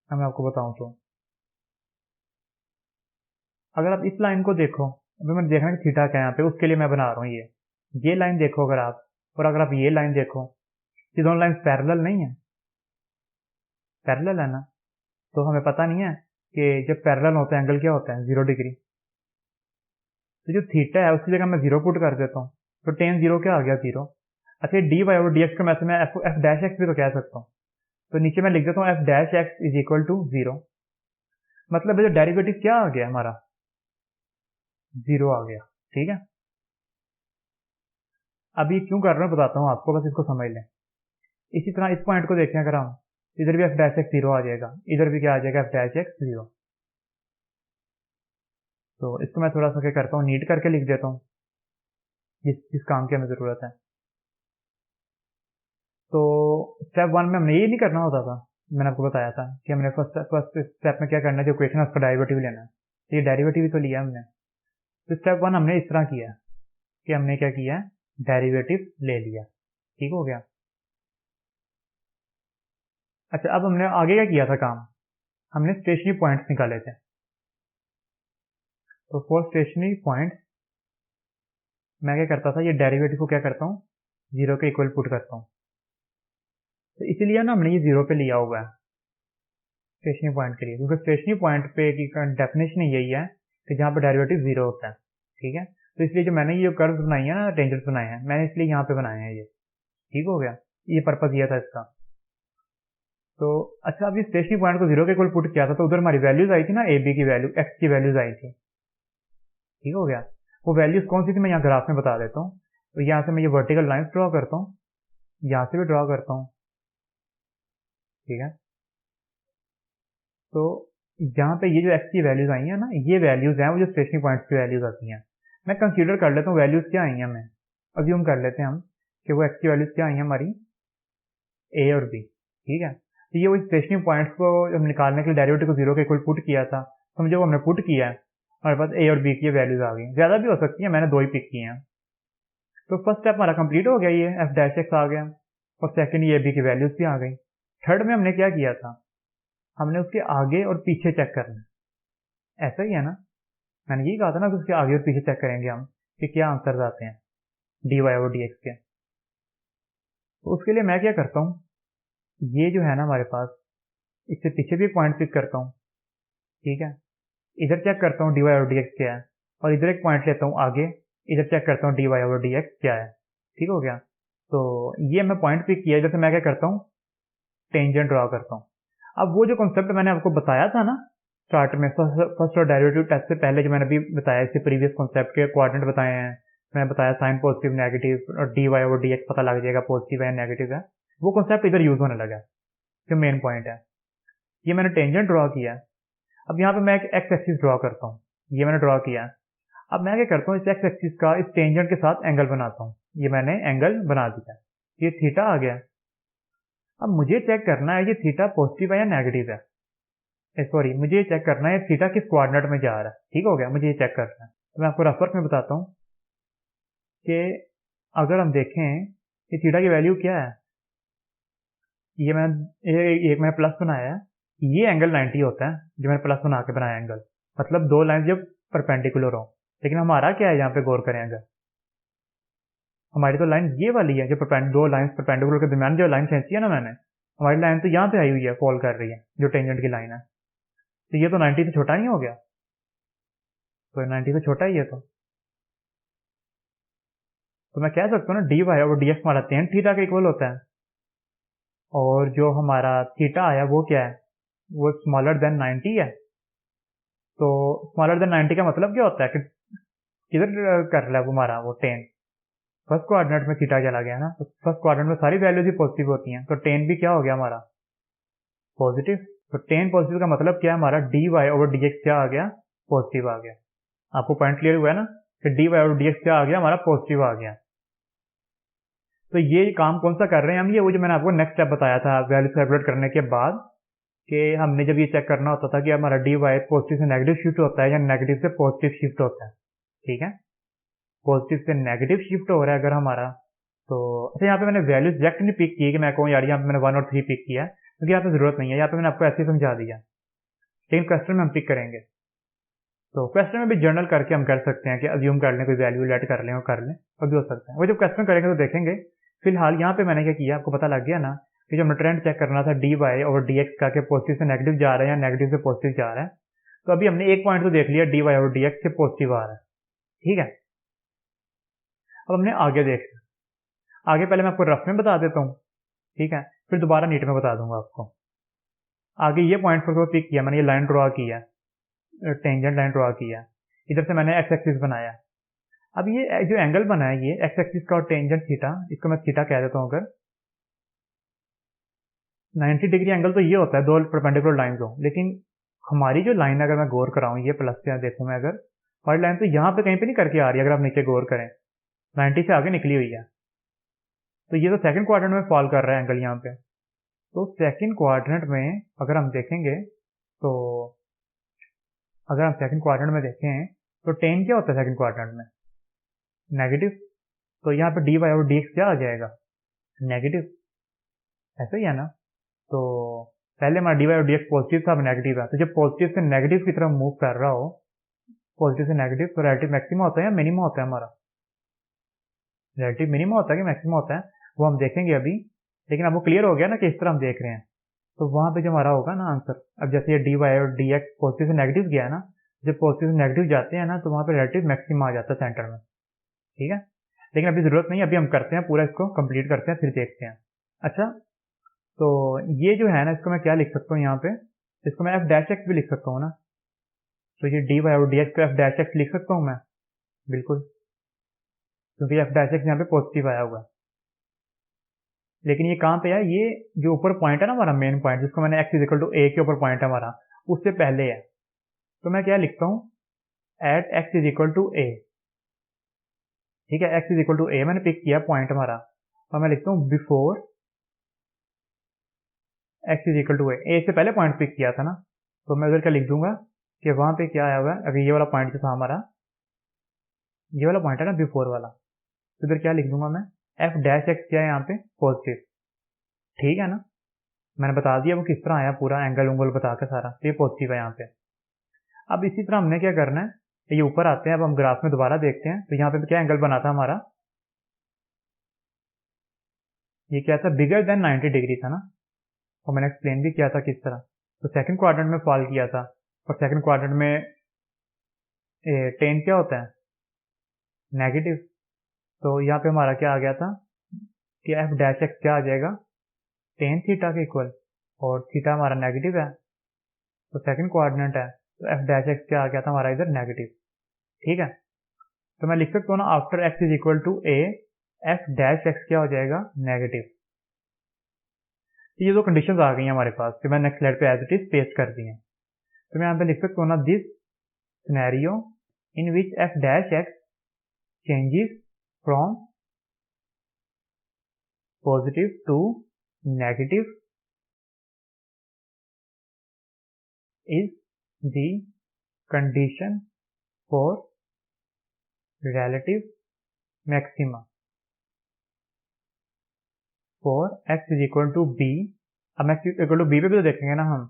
मैं आपको बताऊं तो अगर आप इस लाइन को देखो, अभी मैंने देखना कि थीटा क्या है यहाँ पे, उसके लिए मैं बना रहा हूँ ये लाइन देखो अगर आप, और अगर आप ये लाइन देखो, ये दोनों लाइन पैरेलल नहीं है, पैरेलल है ना। तो हमें पता नहीं है कि जब पैरेलल होता है एंगल क्या होता है, 0 डिग्री। तो जो थीटा है उसकी जगह मैं 0 पुट कर देता हूँ, तो टेन 0 क्या आ गया, 0। अच्छा, d y over d x को मैं एफ डैश एक्स भी तो कह सकता हूँ। तो नीचे मैं लिख देता हूँ f dash x is equal to 0। मतलब जो डेरिवेटिव क्या आ गया हमारा, 0 आ गया। ठीक है, अभी क्यों कर रहा हूँ बताता हूँ आपको, बस इसको समझ लें। इसी तरह इस पॉइंट को देखें अगर हम, इधर भी एफ डैश एक्स 0 आ जाएगा, इधर भी क्या आ जाएगा, एफ डैश एक्स 0। तो इसको मैं थोड़ा सा क्या करता हूँ, नीट करके लिख देता हूँ जिस काम की हमें जरूरत है। तो स्टेप 1 में हमने ये नहीं करना होता था, मैंने आपको बताया था कि हमने फर्स्ट स्टेप में क्या करना है, जो इक्वेशन है उसका डेरिवेटिव लेना है। तो ये डेरिवेटिव ही तो लिया हमने। तो स्टेप 1 हमने इस तरह किया कि हमने क्या किया, डेरिवेटिव ले लिया। ठीक हो गया। अच्छा, अब हमने आगे क्या किया था काम, हमने स्टेशनरी पॉइंट्स निकाले थे। तो फॉर स्टेशनरी पॉइंट्स मैं क्या करता था, ये डेरिवेटिव को क्या करता हूँ, 0 के इक्वल पुट करता हूँ। तो इसीलिए ना हमने ये 0 पे लिया हुआ है स्टेशनरी पॉइंट के लिए, क्योंकि स्टेशनरी पॉइंट पे की डेफिनेशन यही है कि जहाँ पे डेरिवेटिव 0 होता है। ठीक है, तो इसलिए जो मैंने ये कर्व बनाई है ना, टेंजेंट्स बनाए हैं, मैंने इसलिए यहाँ पे बनाए हैं ये। ठीक हो गया, ये पर्पज ये था इसका। तो अच्छा, अभी स्टेशनरी पॉइंट को 0 के इक्वल पुट किया था, तो उधर हमारी वैल्यूज आई थी ना, ए बी की वैल्यू, एक्स की वैल्यूज आई थी। ठीक हो गया, वो वैल्यूज कौन सी थी मैं यहाँ ग्राफ में बता देता हूँ। तो यहाँ से मैं ये वर्टिकल लाइंस ड्रॉ करता हूँ, यहाँ से भी ड्रॉ करता हूँ। ठीक है, तो यहाँ पे ये जो एक्स की वैल्यूज आई हैं ना, ये वैल्यूज हैं वो जो स्टेशनरी पॉइंट्स की वैल्यूज आती हैं। मैं कंसीडर कर लेता हूँ वैल्यूज क्या आई हैं, मैं अज्यूम कर लेते हैं हम कि वो एक्स की वैल्यूज क्या आई हैं हमारी, ए और बी। ठीक है, तो ये वो स्टेशनरी पॉइंट्स को हम निकालने के लिए डेरिवेटिव को 0 के इक्वल पुट किया था, समझो वो हमने पुट किया है, हमारे पास ए और बी की वैल्यूज आ गई, ज्यादा भी हो सकती है, मैंने 2 ही पिक किए हैं। तो फर्स्ट स्टेप हमारा कंप्लीट हो गया, ये एफ डैश एक्स आ गया, और सेकंड ये बी की वैल्यूज भी आ गई। थर्ड में हमने क्या किया था, हमने उसके आगे और पीछे चेक करना है। ऐसा ही है ना, मैंने यही कहा था ना कि उसके आगे और पीछे चेक करेंगे हम कि क्या आंसर आते हैं डी वाई और डी एक्स के। तो उसके लिए मैं क्या करता हूँ, ये जो है ना हमारे पास, इससे पीछे भी एक पॉइंट पिक करता हूँ। ठीक है, इधर चेक करता हूँ डी वाई और डी एक्स क्या है, और इधर एक पॉइंट लेता हूँ आगे, इधर चेक करता हूँ डी वाई और डी एक्स क्या है। ठीक हो गया, तो ये मैं पॉइंट पिक किया, इधर से मैं क्या करता हूँ, टेंजेंट ड्रॉ करता हूँ। अब वो जो कॉन्सेप्ट मैंने आपको बताया था ना स्टार्ट में, फर्स्ट और डेरिवेटिव टेस्ट से पहले, जो मैंने अभी बताया, इससे प्रीवियस कॉन्सेप्ट के कोऑर्डिनेट बताए हैं, मैंने बताया साइन पॉजिटिव नेगेटिव और डी वाई और डी एक्स पता लग जाएगा पॉजिटिव है नेगेटिव है, वो कॉन्सेप्ट इधर यूज होने लगा, जो मेन पॉइंट है। ये मैंने टेंजेंट ड्रॉ किया। अब यहाँ पे मैं एक एक्स एक्सिस ड्रॉ करता हूँ, ये मैंने ड्रॉ किया। अब मैं क्या करता हूँ, इस एक्स एक्सिस का इस टेंजेंट के साथ एंगल बनाता हूँ, ये मैंने एंगल बना दिया, ये थीटा आ गया। अब मुझे चेक करना है ये थीटा पॉजिटिव है या नेगेटिव है, सॉरी मुझे ये चेक करना है थीटा किस कोऑर्डिनेट में जा रहा है। ठीक हो गया, मुझे ये चेक करना है। तो मैं आपको रफ वर्क में बताता हूँ कि अगर हम देखें कि थीटा की वैल्यू क्या है, ये मैंने प्लस बनाया है, ये एंगल 90 होता है जो मैंने प्लस बना के बनाया एंगल, मतलब दो लाइन जब परपेंडिकुलर हो। लेकिन हमारा क्या है यहाँ पे गौर करें अगर, हमारी तो लाइन ये वाली है जो दो लाइन परपेंडिकुलर के दरमियान जो लाइन खींची है ना मैंने, हमारी लाइन तो यहाँ पे आई हुई है, फॉल कर रही है, जो टेंजेंट की लाइन है। तो ये तो 90 से छोटा नहीं हो गया? तो 90 से छोटा ही है तो मैं कह सकता हूँ ना dy और dx हमारा tan थीटा के इक्वल होता है, और जो हमारा थीटा आया वो क्या है, वो स्मॉलर देन 90 है। तो स्मॉलर देन 90 का मतलब क्या होता है कि किधर कर रहा है वो हमारा वो tan, फर्स्ट कोऑर्डिनेट में थीटा चला गया ना, तो फर्स्ट कोऑर्डिनेट में सारी वैल्यूज ही पॉजिटिव होती हैं, तो tan भी क्या हो गया हमारा, पॉजिटिव। तो tan पॉजिटिव का मतलब क्या है, हमारा dy और dx क्या आ गया, पॉजिटिव आ गया। आपको पॉइंट क्लियर हुआ है ना कि dy और dx क्या आ गया, हमारा पॉजिटिव आ गया। तो ये काम कौन सा कर रहे हैं हम, ये वो जो मैंने आपको नेक्स्ट स्टेप बताया था वैल्यू कैलकुलेट करने के बाद, कि हमने जब ये चेक करना होता था कि हमारा dy पॉजिटिव से नेगेटिव शिफ्ट होता है या नेगेटिव से पॉजिटिव शिफ्ट होता है। ठीक है, पॉजिटिव से नेगेटिव शिफ्ट हो रहा है अगर हमारा, तो अच्छा यहाँ पे मैंने वैल्यू एग्जैक्ट नहीं पिक की कि मैं कहूँ यार यहाँ पे मैंने 1 और 3 पिक किया, क्योंकि यहाँ पे जरूरत नहीं है, यहाँ पे मैंने आपको ऐसे ही समझा दिया, लेकिन क्वेश्चन में हम पिक करेंगे। तो क्वेश्चन में भी जर्नल करके हम कर सकते हैं कि अज्यूम कर लें, कोई वैल्यू लेट कर लें और कर लें, और भी हो सकता है। वो जब क्वेश्चन करेंगे तो देखेंगे। फिलहाल यहाँ पे मैंने क्या किया, आपको पता लग गया ना कि जब हमने ट्रेंड चेक करना था dy और dx का, कि पॉजिटिव से नेगेटिव जा रहा है या नेगेटिव से पॉजिटिव जा रहा है। तो अभी हमने एक पॉइंट तो देख लिया, dy और dx से पॉजिटिव आ रहा है। ठीक है, अब हमने आगे देखना। आगे पहले मैं आपको रफ में बता देता हूँ, ठीक है, फिर दोबारा नीट में बता दूंगा आपको। आगे ये पॉइंट पर पिक किया मैंने, ये लाइन ड्रॉ किया, टेंजेंट लाइन ड्रॉ किया, इधर से मैंने एक्स एक्सिस बनाया। अब ये जो एंगल बना है, ये एक्स एक्सिस का और टेंजेंट थीटा, इसको मैं थीटा कह देता हूँ। अगर 90 डिग्री एंगल तो ये होता है दो परपेंडिकुलर लाइन हो, लेकिन हमारी जो लाइन अगर मैं गौर कराऊं, ये प्लस से देखूं मैं, अगर हमारी लाइन तो यहाँ पे कहीं पे नहीं करके आ रही है, अगर आप नीचे गौर करें 90 से आगे निकली हुई है। तो ये तो सेकंड क्वाड्रेंट में फॉल कर रहा है एंगल यहाँ पे। तो सेकंड क्वाड्रेंट में अगर हम देखेंगे, तो अगर हम सेकंड क्वाड्रेंट में देखें तो tan क्या होता है सेकंड क्वाड्रेंट में, नेगेटिव। तो यहाँ पे dy और dx क्या आ जाएगा, नेगेटिव, ऐसा ही है ना। तो पहले हमारा dy और dx पॉजिटिव था, अब नेगेटिव है। तो जब पॉजिटिव से नेगेटिव की तरफ मूव कर रहा हो, पॉजिटिव से नेगेटिव, तो रिलेटिव मैक्सिमा होता है या मिनिमा होता है हमारा, रिलेटिव मिनिमा होता है कि मैक्सिमा होता है, वो हम देखेंगे अभी। लेकिन अब वो क्लियर हो गया ना कि इस तरह हम देख रहे हैं, तो वहां पे जो हमारा होगा ना आंसर, अब जैसे ये dy और dx पॉजिटिव से नेगेटिव गया ना, जब पॉजिटिव से नेगेटिव जाते हैं ना, तो वहां पे रिलेटिव मैक्सिमा आ जाता है सेंटर में। ठीक है, लेकिन अभी जरूरत नहीं है, अभी हम करते हैं पूरा, इसको कंप्लीट करते हैं फिर देखते हैं। अच्छा, तो ये जो है ना, इसको मैं क्या लिख सकता हूँ यहाँ पे, इसको मैं f डैश एक्स भी लिख सकता हूँ ना। तो ये dy और dx को f डैश एक्स लिख सकता हूँ मैं, बिल्कुल, क्योंकि f डैश एक्स यहाँ पे पॉजिटिव आया हुआ है। लेकिन ये कहाँ पे है, ये जो ऊपर पॉइंट है ना हमारा मेन पॉइंट, जिसको मैंने x इक्वल टू a के ऊपर पॉइंट है हमारा, उससे पहले है। तो मैं क्या लिखता हूँ, at x is equal to a। ठीक है, x is equal to a मैंने पिक किया पॉइंट हमारा, और मैं लिखता हूँ before x is equal to a से पहले पॉइंट पिक किया था ना, तो मैं उधर क्या लिख दूंगा कि वहां पे क्या आया हुआ है। अगर ये वाला पॉइंट जो था हमारा, ये वाला पॉइंट है ना बिफोर वाला, तो इधर क्या लिख दूंगा मैं, f डैश एक्स क्या है यहाँ पे, पॉजिटिव। ठीक है ना, मैंने बता दिया वो किस तरह आया, पूरा एंगल उंगल बता के सारा, तो ये पॉजिटिव है यहाँ पे। अब इसी तरह हमने क्या करना है, ये ऊपर आते हैं, अब हम ग्राफ में दोबारा देखते हैं। तो यहाँ पे क्या एंगल बना था हमारा, ये क्या था, बिगर देन 90 डिग्री था ना, और मैंने एक्सप्लेन भी किया था किस तरह। तो सेकंड क्वाड्रेंट में फॉल किया था, और सेकंड क्वाड्रेंट में tan क्या होता है, नेगेटिव। तो यहाँ पे हमारा क्या आ गया था कि f डैश एक्स क्या आ जाएगा, tan थीटा के इक्वल, और थीटा हमारा नेगेटिव है, तो सेकंड क्वाड्रेंट है, तो f डैश एक्स क्या आ गया था हमारा इधर, नेगेटिव। ठीक है, तो मैं लिख सकता हूँ ना, after x is equal to a, f dash x क्या हो जाएगा, नेगेटिव। ये दो कंडीशंस आ गई हैं हमारे पास, कि मैं नेक्स्ट स्लाइड पे एज इट इज पेस्ट कर दी हैं। तो मैं यहाँ पे लिख सकता हूँ ना, this scenario in which f dash x changes from positive to negative is the condition for relative maxima for x is equal to b। अब x इक्वल टू b पे भी तो देखेंगे ना हम,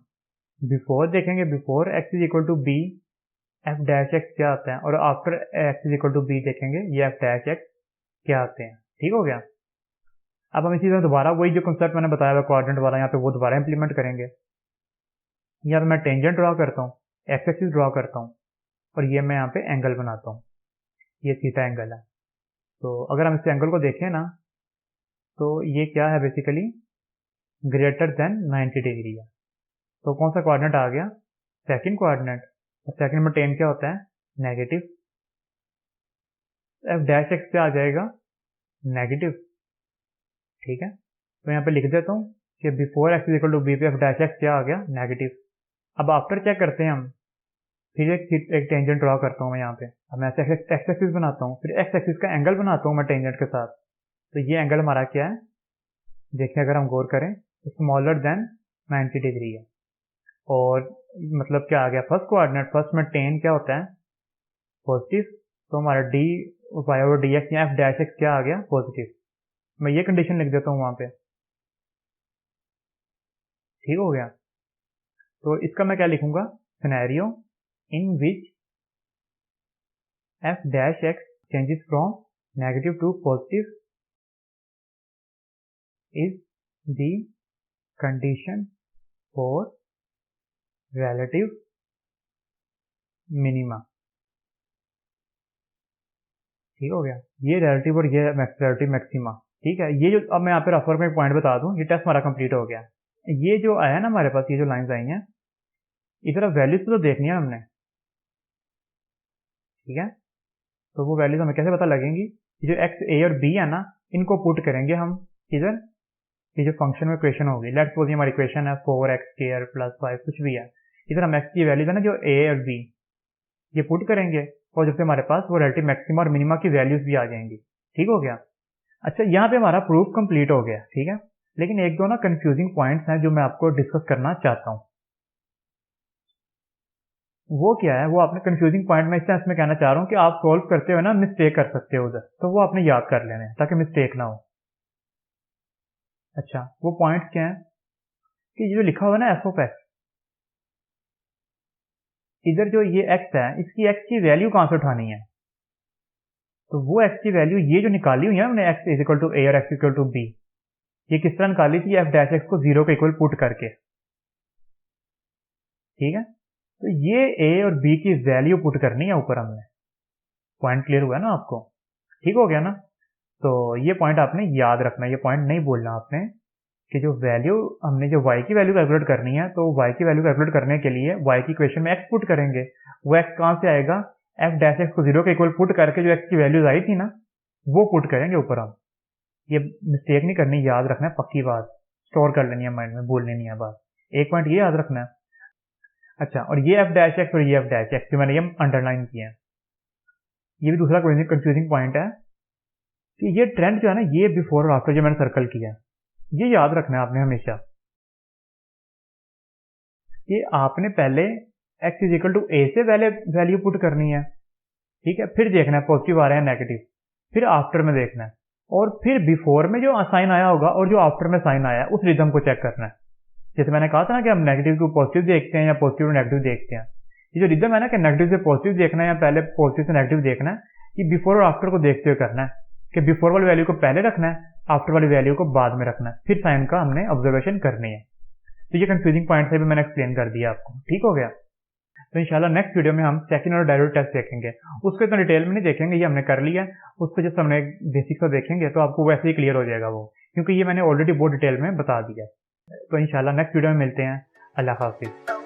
बिफोर देखेंगे, before x is equal to b f dash x क्या आता है, और after x is equal to b देखेंगे ये एफ डैश एक्स क्या आते हैं। ठीक हो गया। अब हम इसी तरह दोबारा वही जो कंसेप्ट मैंने बताया हुआ कोऑर्डिनेट वाला यहाँ पे वो दोबारा इंप्लीमेंट करेंगे। यहाँ पे मैं टेंजेंट ड्रॉ करता हूँ, एक्स एक्सिस ड्रॉ करता हूँ, और ये मैं यहाँ पे एंगल बनाता हूँ, ये थीटा एंगल है। तो अगर हम इस एंगल को देखें ना तो ये क्या है, बेसिकली ग्रेटर देन 90 डिग्री है। तो कौन सा कोऑर्डिनेट आ गया, सेकंड कोऑर्डिनेट। और सेकंड में टेन क्या होता है, नेगेटिव। एफ डैश एक्स क्या आ जाएगा, नेगेटिव। ठीक है, तो यहाँ पे लिख देता हूँ कि before x is equal to b पे एफ डैश एक्स क्या आ गया, नेगेटिव। अब आफ्टर चेक करते हैं हम, फिर एक टेंजेंट ड्रॉ करता हूँ मैं यहाँ पे। अब मैं एक्स एक्सिस बनाता हूँ, फिर एक्स एक्सिस का एंगल बनाता हूँ मैं टेंजेंट के साथ। तो ये एंगल हमारा क्या है, देखिए अगर हम गौर करें तो स्मॉलर देन 90 डिग्री है। और मतलब क्या आ गया, फर्स्ट कोऑर्डिनेट, फर्स्ट में टेन क्या होता है, पॉजिटिव। तो हमारा डी वाई और डी एक्स या एफ डैश एक्स क्या आ गया, पॉजिटिव। मैं ये कंडीशन लिख देता हूँ वहां पे। ठीक हो गया। तो इसका मैं क्या लिखूंगा, scenario in which f dash x changes from negative to positive is the condition for relative minima. ठीक हो गया, ये relative और ये relative मैक्सिमा। ठीक है, ये जो अब मैं यहाँ पे रफर में एक पॉइंट बता दूं, ये टेस्ट हमारा कंप्लीट हो गया। ये जो आया ना हमारे पास, ये जो लाइंस आई हैं, इधर वैल्यूज तो देखनी है हमने। ठीक है, तो वो वैल्यूज हमें कैसे पता लगेंगी, जो एक्स ए और बी है ना, इनको पुट करेंगे हम इधर, ये जो फंक्शन में इक्वेशन होगी। लेट्स सपोज हमारी इक्वेशन है 4x² + 5 कुछ भी है। इधर हम एक्स की वैल्यूज है ना, जो ए और बी, ये पुट करेंगे, और जब से हमारे पास वो रिलेटिव मैक्सिमा और मिनिमा की वैल्यूज भी आ जाएंगी। ठीक हो गया। अच्छा, यहाँ पे हमारा प्रूफ कंप्लीट हो गया। ठीक है, लेकिन एक दो ना कंफ्यूजिंग पॉइंट्स हैं जो मैं आपको डिस्कस करना चाहता हूँ। वो क्या है, वो आपने कंफ्यूजिंग पॉइंट में इस सेंस में कहना चाह रहा हूँ कि आप सॉल्व करते हुए ना मिस्टेक कर सकते हो उधर, तो वो आपने याद कर लेने ताकि मिस्टेक ना हो। अच्छा, वो पॉइंट्स क्या है कि ये जो लिखा हुआ है ना एफ ऑफ एक्स, इधर जो ये x है, इसकी x की वैल्यू कहां से उठानी है, तो वो x की वैल्यू ये जो निकाली हुई है हमने, x इज इक्वल टू ए और x इक्वल टू बी, ये किस तरह निकाली थी, एफ डैश एक्स को 0 के इक्वल पुट करके। ठीक है, तो ये a और b की वैल्यू पुट करनी है ऊपर हमने। पॉइंट क्लियर हुआ ना आपको, ठीक हो गया ना। तो ये पॉइंट आपने याद रखना, ये पॉइंट नहीं बोलना आपने कि जो वैल्यू हमने जो y की वैल्यू कैलकुलेट करनी है, तो y की वैल्यू कैलकुलेट करने के लिए y की इक्वेशन में x पुट करेंगे। वो x कहां से आएगा, एफ डैश एक्स को 0 के इक्वल पुट करके जो x की वैल्यूज आई थी ना, वो पुट करेंगे ऊपर हम। ये मिस्टेक नहीं करनी, याद रखना है, पक्की बात स्टोर कर लेनी है माइंड में, भूलनी नहीं है बात। एक पॉइंट ये याद रखना है। अच्छा, और ये एफ डैश एक्स और ये एफ डैश एक्स जो मैंने ये अंडरलाइन किया है, ये भी दूसरा कंफ्यूजिंग पॉइंट है कि ये ट्रेंड जो है ना, ये बिफोर और आफ्टर जो मैंने सर्कल किया है, ये याद रखना है आपने हमेशा कि आपने पहले x इज इक्वल टू ए से वैल्यू पुट करनी है। ठीक है, फिर देखना है पॉजिटिव आ रहे हैं नेगेटिव, फिर आफ्टर में देखना है, और फिर बिफोर में जो साइन आया होगा और जो आफ्टर में साइन आया है उस रिदम को चेक करना है। जैसे मैंने कहा था ना कि हम नेगेटिव को पॉजिटिव देखते हैं या पॉजिटिव को नेगेटिव देखते हैं, ये जो रिदम है ना कि नेगेटिव से पॉजिटिव देखना है या पहले पॉजिटिव से नेगेटिव देखना है, ये बिफोर और आफ्टर को देखते हुए करना है कि बिफोर वाली वैल्यू को पहले रखना है, आफ्टर वाली वैल्यू को बाद में रखना है, फिर साइन का हमने ऑब्जर्वेशन करनी है। तो ये कंफ्यूजिंग पॉइंट से भी मैंने एक्सप्लेन कर दिया आपको। ठीक हो गया। तो इंशाल्लाह नेक्स्ट वीडियो में हम सेकंड और डेरिवेटिव टेस्ट देखेंगे। उसको इतना डिटेल में नहीं देखेंगे, ये हमने कर लिया, उसको जस्ट हमने बेसिक्स देखेंगे तो आपको वैसे ही क्लियर हो जाएगा वो, क्योंकि ये मैंने ऑलरेडी बहुत डिटेल में बता दिया। तो इंशाल्लाह नेक्स्ट वीडियो में मिलते हैं। अल्लाह हाफिज।